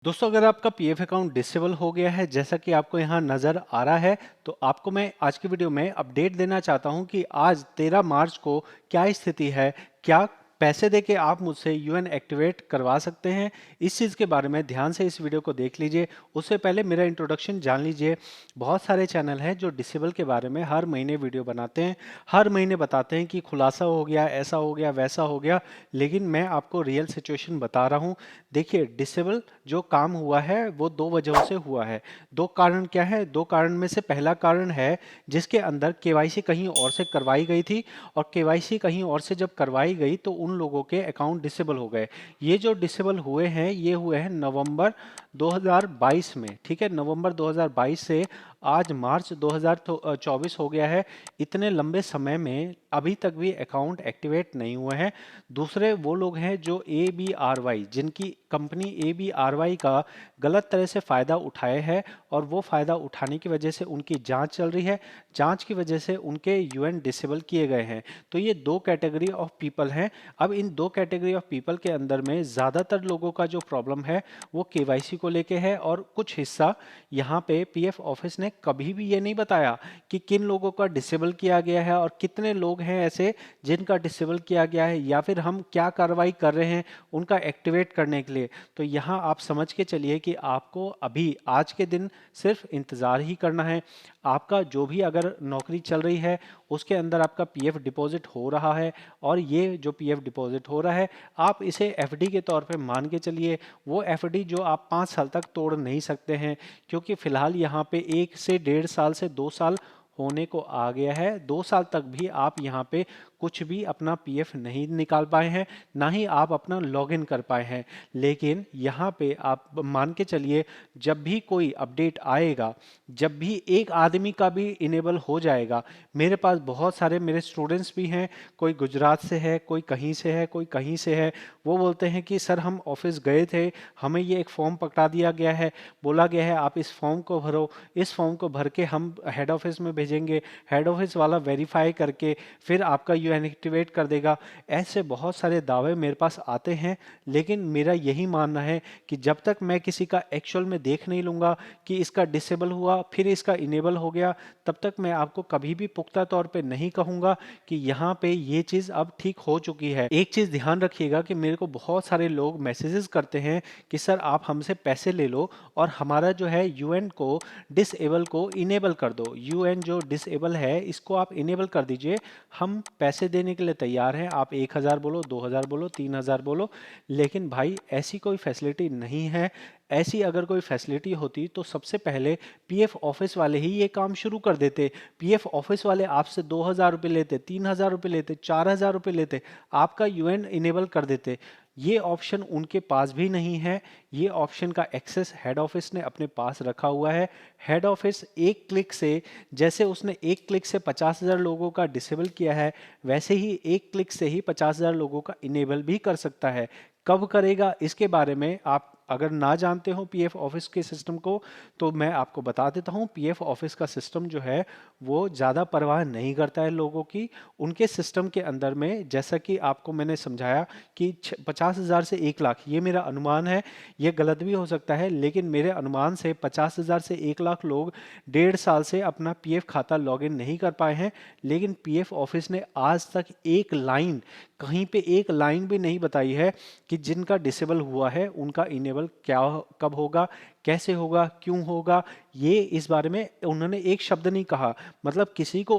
दोस्तों अगर आपका पीएफ अकाउंट डिसेबल हो गया है जैसा कि आपको यहाँ नज़र आ रहा है तो आपको मैं आज की वीडियो में अपडेट देना चाहता हूँ कि आज 13 मार्च को क्या स्थिति है। क्या पैसे देके आप मुझसे यूएन एक्टिवेट करवा सकते हैं? इस चीज़ के बारे में ध्यान से इस वीडियो को देख लीजिए। उससे पहले मेरा इंट्रोडक्शन जान लीजिए। बहुत सारे चैनल हैं जो डिसेबल के बारे में हर महीने वीडियो बनाते हैं, हर महीने बताते हैं कि खुलासा हो गया, ऐसा हो गया, वैसा हो गया, लेकिन मैं आपको रियल सिचुएशन बता रहा हूँ। देखिए, डिसेबल जो काम हुआ है वो दो वजहों से हुआ है। दो कारण क्या है? दो कारण में से पहला कारण है जिसके अंदर केवाईसी कहीं और से करवाई गई थी, और केवाईसी कहीं और से जब करवाई गई तो उन लोगों के अकाउंट डिसेबल हो गए। ये जो डिसेबल हुए हैं ये हुए हैं नवंबर 2022 में। ठीक है, नवंबर 2022 से आज मार्च 2024 हो गया है। इतने लंबे समय में अभी तक भी अकाउंट एक्टिवेट नहीं हुए हैं। दूसरे वो लोग हैं जो ABRY, जिनकी कंपनी ABRY का गलत तरह से फ़ायदा उठाए है, और वो फ़ायदा उठाने की वजह से उनकी जांच चल रही है। जांच की वजह से उनके यूएन डिसेबल किए गए हैं। तो ये दो कैटेगरी ऑफ पीपल हैं। अब इन दो कैटेगरी ऑफ पीपल के अंदर में ज़्यादातर लोगों का जो प्रॉब्लम है वो केवाईसी को लेके है, और कुछ हिस्सा यहाँ पे पीएफ ऑफिस ने कभी भी ये नहीं बताया कि किन लोगों का डिसेबल किया गया है और कितने लोग हैं ऐसे जिनका डिसेबल किया गया है, या फिर हम क्या कार्रवाई कर रहे हैं उनका एक्टिवेट करने के लिए। तो यहाँ आप समझ के चलिए कि आपको अभी आज के दिन सिर्फ इंतज़ार ही करना है। आपका जो भी अगर नौकरी चल रही है उसके अंदर आपका पीएफ डिपॉजिट हो रहा है, और ये जो पीएफ डिपॉजिट हो रहा है आप इसे एफडी के तौर पे मान के चलिए। वो एफडी जो आप 5 साल तक तोड़ नहीं सकते हैं, क्योंकि फिलहाल यहाँ पे 1 से 1.5 साल से 2 साल होने को आ गया है। 2 साल तक भी आप यहाँ पे कुछ भी अपना पीएफ नहीं निकाल पाए हैं, ना ही आप अपना लॉगिन कर पाए हैं। लेकिन यहाँ पे आप मान के चलिए, जब भी कोई अपडेट आएगा, जब भी एक आदमी का भी इनेबल हो जाएगा। मेरे पास बहुत सारे मेरे स्टूडेंट्स भी हैं, कोई गुजरात से है, कोई कहीं से है, कोई कहीं से है। वो बोलते हैं कि सर हम ऑफिस गए थे, हमें ये एक फॉर्म पकड़ा दिया गया है, बोला गया है आप इस फॉर्म को भरो, इस फॉर्म को भर के हम हेड ऑफिस में भेजेंगे, हेड ऑफिस वाला वेरीफाई करके फिर आपका यूएन एक्टिवेट कर देगा। ऐसे बहुत सारे दावे मेरे पास आते हैं, लेकिन मेरा यही मानना है कि जब तक मैं किसी का एक्चुअल में देख नहीं लूँगा कि इसका डिसेबल हुआ फिर इसका इनेबल हो गया, तब तक मैं आपको कभी भी पुख्ता तौर पे नहीं कहूँगा कि यहाँ पे ये चीज़ अब ठीक हो चुकी है। एक चीज़ ध्यान रखिएगा कि मेरे को बहुत सारे लोग मैसेजेस करते हैं कि सर आप हमसे पैसे ले लो और हमारा जो है यूएन को डिसेबल को इनेबल कर दो। यूएन जो डिसेबल है इसको आप इनेबल कर दीजिए, हम पैसे देने के लिए तैयार हैं। आप 1,000 बोलो, 2,000 बोलो, 3,000 बोलो, लेकिन भाई ऐसी कोई फैसिलिटी नहीं है। ऐसी अगर कोई फैसिलिटी होती तो सबसे पहले पीएफ ऑफिस वाले ही ये काम शुरू कर देते। पीएफ ऑफिस वाले आपसे 2,000 रुपये लेते, 3,000 रुपये लेते, 4,000 रुपये लेते, आपका यूएन इनेबल कर देते। ये ऑप्शन उनके पास भी नहीं है। ये ऑप्शन का एक्सेस हेड ऑफिस ने अपने पास रखा हुआ है। हेड ऑफिस एक क्लिक से, जैसे उसने एक क्लिक से 50,000 लोगों का डिसेबल किया है, वैसे ही एक क्लिक से ही 50,000 लोगों का इनेबल भी कर सकता है। कब करेगा इसके बारे में आप अगर ना जानते हो पीएफ ऑफिस के सिस्टम को, तो मैं आपको बता देता हूँ। पीएफ ऑफिस का सिस्टम जो है वो ज़्यादा परवाह नहीं करता है लोगों की। उनके सिस्टम के अंदर में, जैसा कि आपको मैंने समझाया कि 50,000 से 1 लाख, ये मेरा अनुमान है, ये गलत भी हो सकता है, लेकिन मेरे अनुमान से 50,000 से 1 लाख लोग 1.5 साल से अपना पीएफ खाता लॉगिन नहीं कर पाए हैं। लेकिन पीएफ ऑफिस ने आज तक एक लाइन, कहीं पे एक लाइन भी नहीं बताई है कि जिनका डिसेबल हुआ है उनका इनेबल क्या, कब होगा, कैसे होगा, क्यों होगा। ये इस बारे में उन्होंने एक शब्द नहीं कहा। मतलब किसी को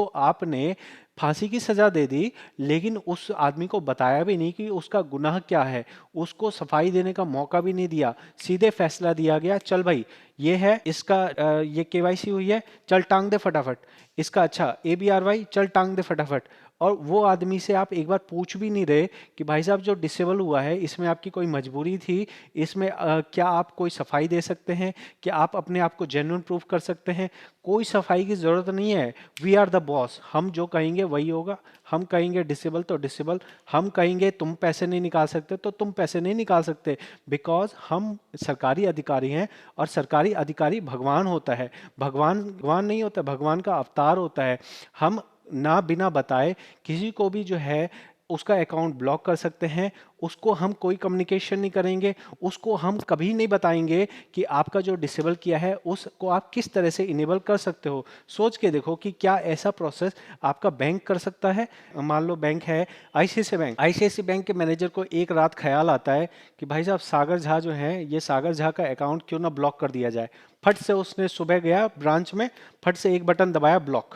आपने फांसी की सजा दे दी, लेकिन उस आदमी को बताया भी नहीं कि उसका गुनाह क्या है, उसको सफाई देने का मौका भी नहीं दिया। सीधे फैसला दिया गया, चल भाई ये है इसका, ये केवाईसी हुई है, चल टांग दे फटाफट। इसका अच्छा ABRY, चल टांग दे फटाफट। और वो आदमी से आप एक बार पूछ भी नहीं रहे कि भाई साहब जो डिसेबल हुआ है इसमें आपकी कोई मजबूरी थी, इसमें क्या आप कोई सफाई दे सकते हैं, क्या आप अपने आप को जेन्युइन प्रूफ कर सकते हैं? कोई सफाई की जरूरत नहीं है। वी आर द बॉस, हम जो कहेंगे वही होगा। हम कहेंगे डिसेबल तो डिसेबल, हम कहेंगे तुम पैसे नहीं निकाल सकते तो तुम पैसे नहीं निकाल सकते, बिकॉज हम सरकारी अधिकारी हैं, और सरकारी अधिकारी भगवान होता है। भगवान भगवान नहीं होता, भगवान का अवतार होता है। हम ना बिना बताए किसी को भी जो है उसका अकाउंट ब्लॉक कर सकते हैं, उसको हम कोई कम्युनिकेशन नहीं करेंगे, उसको हम कभी नहीं बताएंगे कि आपका जो डिसेबल किया है उसको आप किस तरह से इनेबल कर सकते हो। सोच के देखो कि क्या ऐसा प्रोसेस आपका बैंक कर सकता है। मान लो बैंक है आईसीआईसी बैंक के मैनेजर को एक रात ख्याल आता है कि भाई साहब सागर झा जो है, ये सागर झा का अकाउंट क्यों ना ब्लॉक कर दिया जाए। फट से उसने सुबह गया ब्रांच में, फट से एक बटन दबाया, ब्लॉक।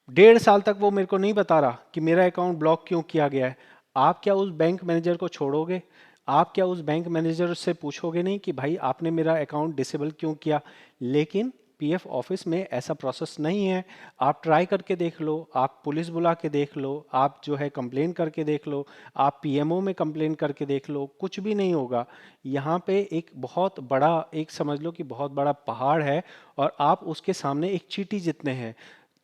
1.5 साल तक वो मेरे को नहीं बता रहा कि मेरा अकाउंट ब्लॉक क्यों किया गया है। आप क्या उस बैंक मैनेजर को छोड़ोगे? आप क्या उस बैंक मैनेजर से पूछोगे नहीं कि भाई आपने मेरा अकाउंट डिसेबल क्यों किया? लेकिन पीएफ ऑफिस में ऐसा प्रोसेस नहीं है। आप ट्राई करके देख लो, आप पुलिस बुला के देख लो, आप जो है कंप्लेन करके देख लो, आप पीएमओ में कंप्लेन करके देख लो, कुछ भी नहीं होगा। यहाँ पे एक बहुत बड़ा, एक समझ लो कि बहुत बड़ा पहाड़ है और आप उसके सामने एक चींटी जितने हैं।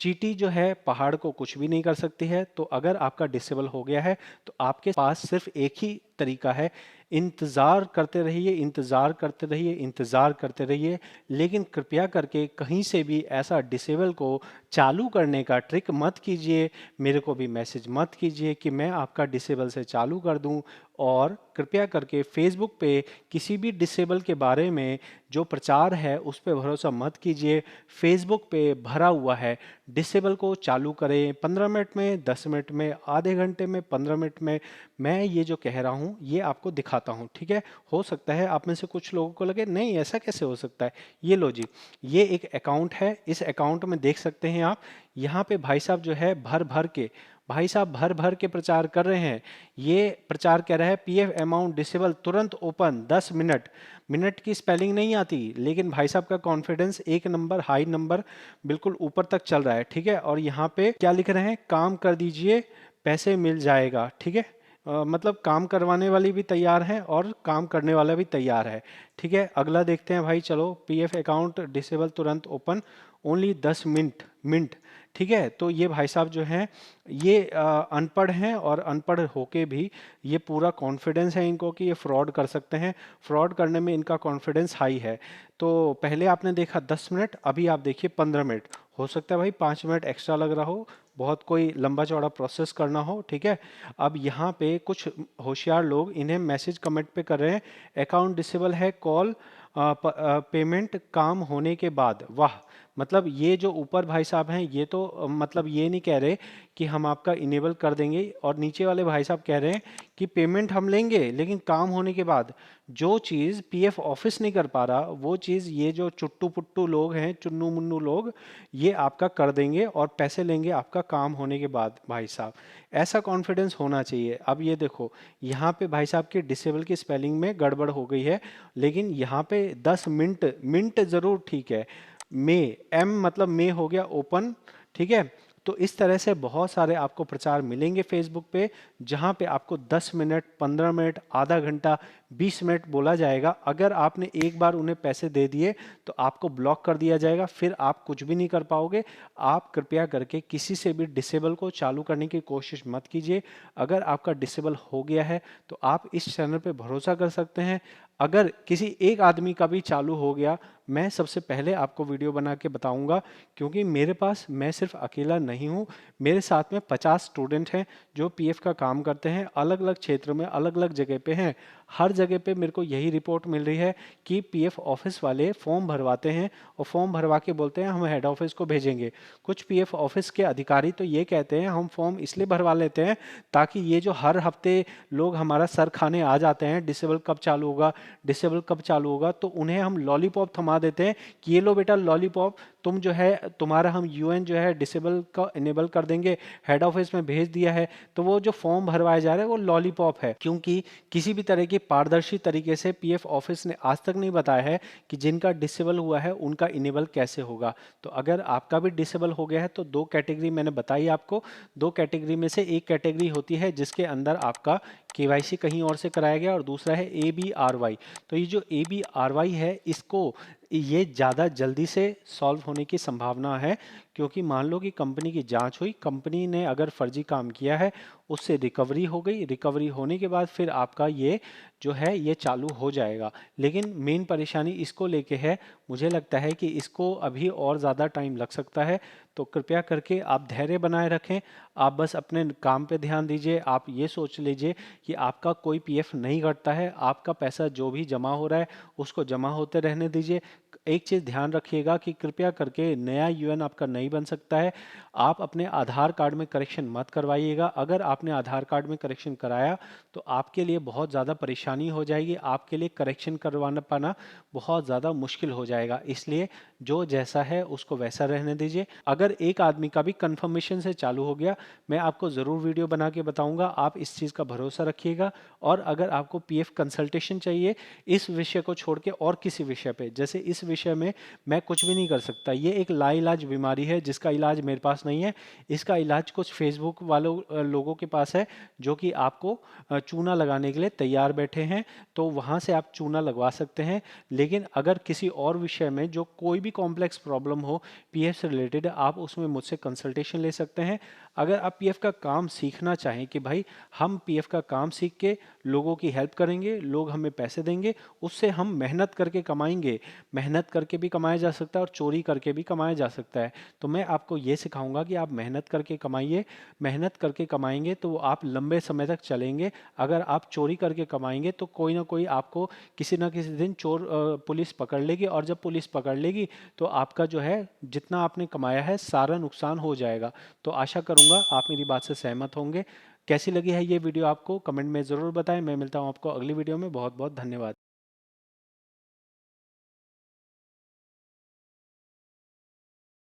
चींटी जो है पहाड़ को कुछ भी नहीं कर सकती है। तो अगर आपका डिसेबल हो गया है तो आपके पास सिर्फ एक ही तरीका है, इंतज़ार करते रहिए, इंतज़ार करते रहिए, इंतज़ार करते रहिए। लेकिन कृपया करके कहीं से भी ऐसा डिसेबल को चालू करने का ट्रिक मत कीजिए, मेरे को भी मैसेज मत कीजिए कि मैं आपका डिसेबल से चालू कर दूं। और कृपया करके फेसबुक पे किसी भी डिसेबल के बारे में जो प्रचार है उस पर भरोसा मत कीजिए। फेसबुक पे भरा हुआ है, डिसेबल को चालू करें 15 मिनट में, 10 मिनट में, आधे घंटे में, 15 मिनट में। मैं ये जो कह रहा हूँ ये आपको दिखाता हूँ, ठीक है। हो सकता है आप में से कुछ लोगों को लगे नहीं ऐसा कैसे हो सकता है। ये लो जी, ये एक अकाउंट है, इस अकाउंट में देख सकते हैं आप, यहाँ पे भाई साहब जो है भर भर के, भाई साहब भर भर के प्रचार कर रहे हैं। ये प्रचार कह रहा है पीएफ अमाउंट डिसेबल तुरंत ओपन 10 मिनट। मिनट की स्पेलिंग नहीं आती, लेकिन भाई साहब का कॉन्फिडेंस एक नंबर, हाई नंबर, बिल्कुल ऊपर तक चल रहा है, ठीक है। और यहाँ पे क्या लिख रहे हैं, काम कर दीजिए पैसे मिल जाएगा, ठीक है। मतलब काम करवाने वाली भी तैयार है और काम करने वाला भी तैयार है, ठीक है। अगला देखते हैं भाई, चलो, पीएफ अकाउंट डिसेबल तुरंत ओपन, ओनली 10 मिनट मिनट, ठीक है। तो ये भाई साहब जो हैं ये अनपढ़ हैं और अनपढ़ होके भी ये पूरा कॉन्फिडेंस है इनको कि ये फ्रॉड कर सकते हैं, फ्रॉड करने में इनका कॉन्फिडेंस हाई है। तो पहले आपने देखा 10 मिनट, अभी आप देखिए 15 मिनट। हो सकता है भाई 5 मिनट एक्स्ट्रा लग रहा हो, बहुत कोई लंबा चौड़ा प्रोसेस करना हो, ठीक है। अब यहाँ पे कुछ होशियार लोग इन्हें मैसेज कमेंट पे कर रहे हैं, अकाउंट डिसेबल है, कॉल पेमेंट काम होने के बाद। वाह, मतलब ये जो ऊपर भाई साहब हैं ये तो मतलब ये नहीं कह रहे कि हम आपका इनेबल कर देंगे, और नीचे वाले भाई साहब कह रहे हैं कि पेमेंट हम लेंगे लेकिन काम होने के बाद। जो चीज़ पीएफ ऑफिस नहीं कर पा रहा वो चीज़ ये जो चुट्टू पुट्टू लोग हैं, चुन्नू मुन्नू लोग, ये आपका कर देंगे और पैसे लेंगे आपका काम होने के बाद। भाई साहब ऐसा कॉन्फिडेंस होना चाहिए। अब ये देखो, यहाँ पे भाई साहब के डिसेबल की स्पेलिंग में गड़बड़ हो गई है, लेकिन यहाँ पे 10 मिनट, मिनट ज़रूर ठीक है, मे, एम मतलब मे हो गया ओपन, ठीक है। तो इस तरह से बहुत सारे आपको प्रचार मिलेंगे फेसबुक पे, जहां पे आपको 10 मिनट, 15 मिनट, आधा घंटा, 20 मिनट बोला जाएगा। अगर आपने एक बार उन्हें पैसे दे दिए तो आपको ब्लॉक कर दिया जाएगा, फिर आप कुछ भी नहीं कर पाओगे। आप कृपया करके किसी से भी डिसेबल को चालू करने की कोशिश मत कीजिए। अगर आपका डिसेबल हो गया है तो आप इस चैनल पे भरोसा कर सकते हैं। अगर किसी एक आदमी का भी चालू हो गया, मैं सबसे पहले आपको वीडियो बना के बताऊंगा, क्योंकि मेरे पास, मैं सिर्फ अकेला नहीं हूं, मेरे साथ में 50 स्टूडेंट हैं जो पीएफ का काम करते हैं, अलग अलग क्षेत्र में, अलग अलग जगह पे हैं। हर जगह पे मेरे को यही रिपोर्ट मिल रही है कि पीएफ ऑफिस वाले फॉर्म भरवाते हैं और फॉर्म भरवा के बोलते हैं हम हेड ऑफिस को भेजेंगे। कुछ पीएफ ऑफिस के अधिकारी तो ये कहते हैं हम फॉर्म इसलिए भरवा लेते हैं ताकि ये जो हर हफ्ते लोग हमारा सर खाने आ जाते हैं, डिसेबल कब चालू होगा, डिसेबल कब चालू होगा, तो उन्हें हम लॉलीपॉप थमा देते हैं कि ये लो बेटा लॉलीपॉप, तुम जो है, तुम्हारा हम यूएन जो है डिसेबल का इनेबल कर देंगे, हेड ऑफिस में भेज दिया है। तो वो जो फॉर्म भरवाए जा रहे हैं वो लॉलीपॉप है, क्योंकि किसी भी तरह की पारदर्शी तरीके से पीएफ ऑफिस ने आज तक नहीं बताया है कि जिनका डिसेबल हुआ है उनका इनेबल कैसे होगा। तो अगर आपका भी डिसेबल हो गया है तो दो कैटेगरी मैंने बताई आपको, दो कैटेगरी में से एक कैटेगरी होती है जिसके अंदर आपका केवाईसी कहीं और से कराया गया और दूसरा है ABRY। तो ये जो ABRY है इसको, ये ज़्यादा जल्दी से सॉल्व होने की संभावना है, क्योंकि मान लो कि कंपनी की जांच हुई, कंपनी ने अगर फर्जी काम किया है उससे रिकवरी हो गई, रिकवरी होने के बाद फिर आपका ये जो है ये चालू हो जाएगा। लेकिन मेन परेशानी इसको लेके है, मुझे लगता है कि इसको अभी और ज़्यादा टाइम लग सकता है। तो कृपया करके आप धैर्य बनाए रखें, आप बस अपने काम पे ध्यान दीजिए। आप ये सोच लीजिए कि आपका कोई पीएफ नहीं कटता है, आपका पैसा जो भी जमा हो रहा है उसको जमा होते रहने दीजिए। एक चीज़ ध्यान रखिएगा कि कृपया करके नया यूएन आपका नहीं बन सकता है। आप अपने आधार कार्ड में करेक्शन मत करवाइएगा। अगर आपने आधार कार्ड में करेक्शन कराया तो आपके लिए बहुत ज़्यादा परेशानी हो जाएगी, आपके लिए करेक्शन करवाना पाना बहुत ज़्यादा मुश्किल हो जाएगा। इसलिए जो जैसा है उसको वैसा रहने दीजिए। अगर एक आदमी का भी कंफर्मेशन से चालू हो गया, मैं आपको ज़रूर वीडियो बना के बताऊंगा, आप इस चीज़ का भरोसा रखिएगा। और अगर आपको पीएफ कंसल्टेशन चाहिए इस विषय को छोड़ के और किसी विषय पे, जैसे इस विषय में मैं कुछ भी नहीं कर सकता, ये एक लाइलाज बीमारी है जिसका इलाज मेरे पास नहीं है। इसका इलाज कुछ फेसबुक वालों लोगों के पास है जो कि आपको चूना लगाने के लिए तैयार बैठे हैं, तो वहाँ से आप चूना लगवा सकते हैं। लेकिन अगर किसी और विषय में जो कोई भी कॉम्प्लेक्स प्रॉब्लम हो पीएफ से रिलेटेड, आप उसमें मुझसे कंसल्टेशन ले सकते हैं। अगर आप पीएफ का काम सीखना चाहें कि भाई हम पीएफ का काम सीख के लोगों की हेल्प करेंगे, लोग हमें पैसे देंगे, उससे हम मेहनत करके कमाएंगे, मेहनत करके भी कमाया जा सकता है और चोरी करके भी कमाया जा सकता है। तो मैं आपको ये सिखाऊंगा कि आप मेहनत करके कमाइए, मेहनत करके कमाएंगे तो आप लंबे समय तक चलेंगे। अगर आप चोरी करके कमाएंगे तो कोई ना कोई आपको किसी ना किसी दिन पुलिस पकड़ लेगी, और जब पुलिस पकड़ लेगी तो आपका जो है जितना आपने कमाया है सारा नुकसान हो जाएगा। तो आशा करूंगा आप मेरी बात से सहमत होंगे। कैसी लगी है ये वीडियो आपको कमेंट में ज़रूर बताएं। मैं मिलता हूं आपको अगली वीडियो में। बहुत बहुत धन्यवाद।